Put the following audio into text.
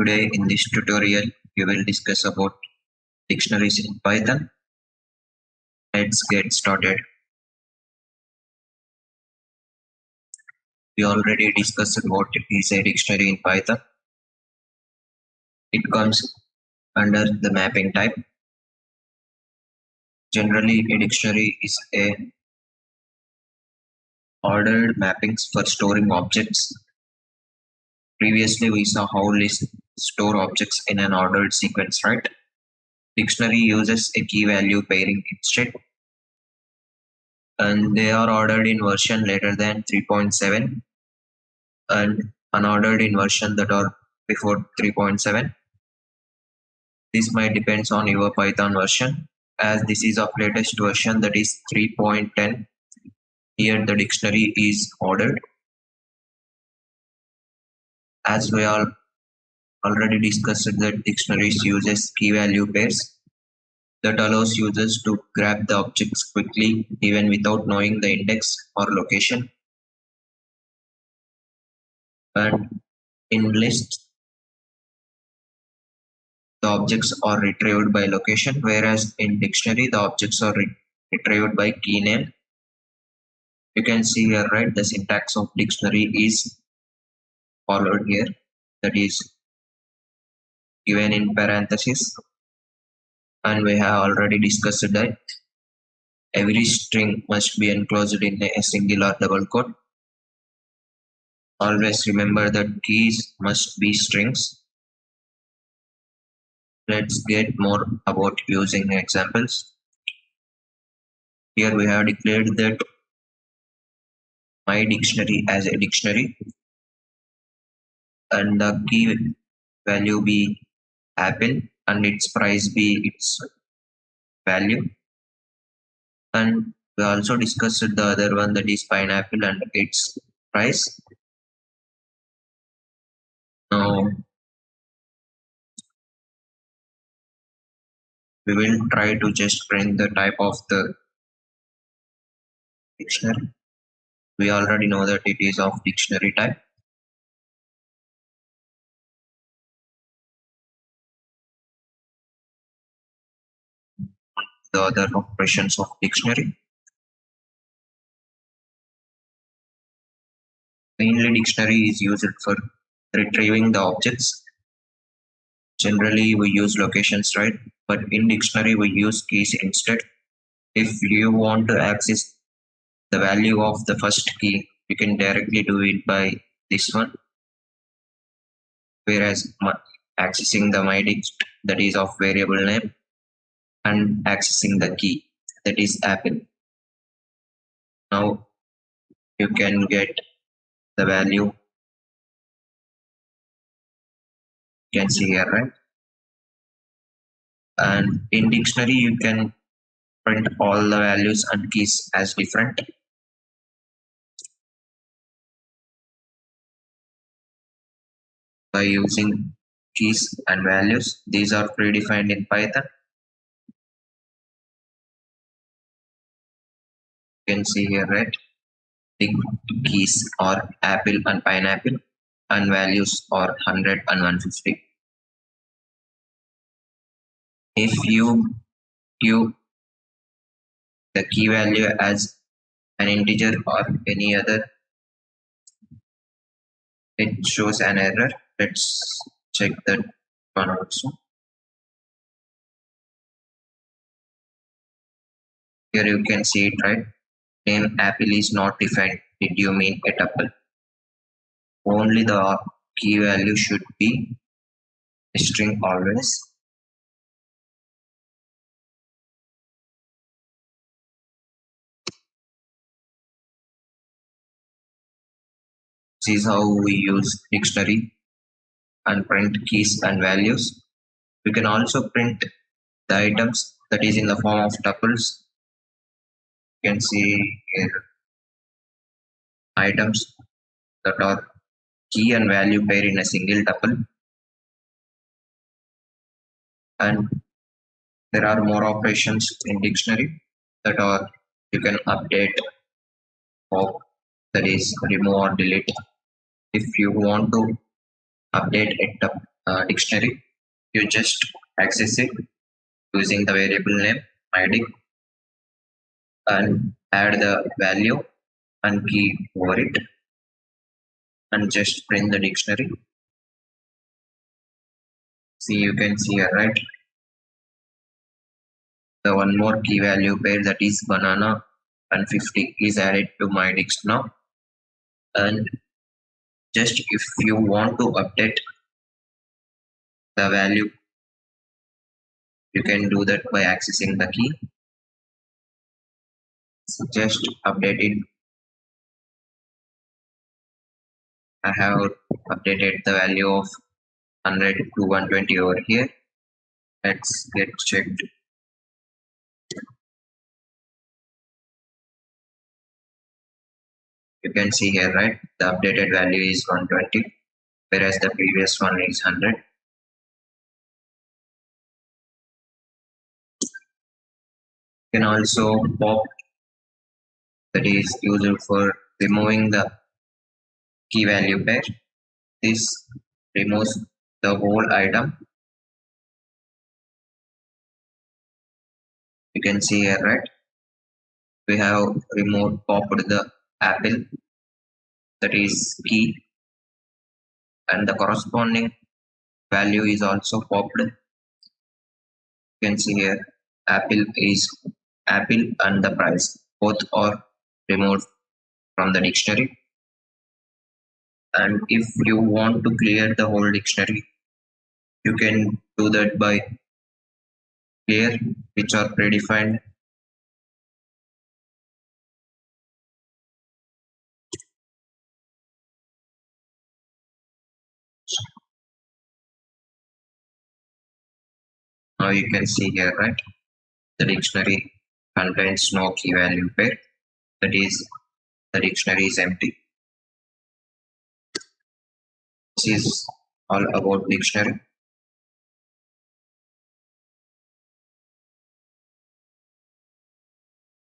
Today in this tutorial, we will discuss about dictionaries in Python. Let's get started. We already discussed what is a dictionary in Python. It comes under the mapping type. Generally, a dictionary is a ordered mappings for storing objects. Previously, we saw how lists store objects in an ordered sequence, right? Dictionary uses a key value pairing instead, and they are ordered in version later than 3.7 and unordered in version that are before 3.7. This might depends on your Python version, as this is of latest version, that is 3.10. Here the dictionary is ordered. As we all already discussed, that dictionaries uses key value pairs that allows users to grab the objects quickly even without knowing the index or location. And in lists, the objects are retrieved by location, whereas in dictionary the objects are retrieved by key name. You can see here, right, the syntax of dictionary is followed here, that is given in parentheses, and we have already discussed that every string must be enclosed in a single or double quote. Always remember that keys must be strings. Let's get more about using examples. Here we have declared that my dictionary as a dictionary, and the key value be apple and its price be its value. And we also discussed the other one, that is pineapple and its price. Now we will try to just print the type of the dictionary. We already know that it is of dictionary type. The other operations of dictionary. Mainly dictionary is used for retrieving the objects. Generally we use locations, right? But in dictionary we use keys instead. If you want to access the value of the first key, you can directly do it by this one. Whereas accessing the myDict, that is of variable name, and accessing the key, that is apple. Now you can get the value. You can see here, right? And in dictionary you can print all the values and keys as different. By using keys and values, these are predefined in Python. You can see here, right? The keys are apple and pineapple, and values are 100 and 150. If you give the key value as an integer or any other, it shows an error. Let's check that one also. Here you can see it, right? Name apple is not defined. Did you mean a tuple? Only the key value should be a string always. This is how we use dictionary and print keys and values. We can also print the items, that is in the form of tuples. You can see here items that are key and value pair in a single tuple. And there are more operations in dictionary that are you can update, pop, that is remove or delete. If you want to update dictionary. You just access it using the variable name id and add the value and key over it and just print the dictionary. See, you can see here, right? The one more key value pair, that is banana and 50, is added to my dict now. And just if you want to update the value, you can do that by accessing the key. So just update it. I have updated the value of 100 to 120 over here. Let's get checked. You can see here, right? The updated value is 120, whereas the previous one is 100. You can also pop, that is used for removing the key value pair. This removes the whole item. You can see here, right? We have removed popped the apple, that is key, and the corresponding value is also popped. You can see here apple is apple and the price both are removed from the dictionary. And if you want to clear the whole dictionary, you can do that by clear, which are predefined. Now you can see here, right? The dictionary contains no key value pair. That is, the dictionary is empty. This is all about dictionary.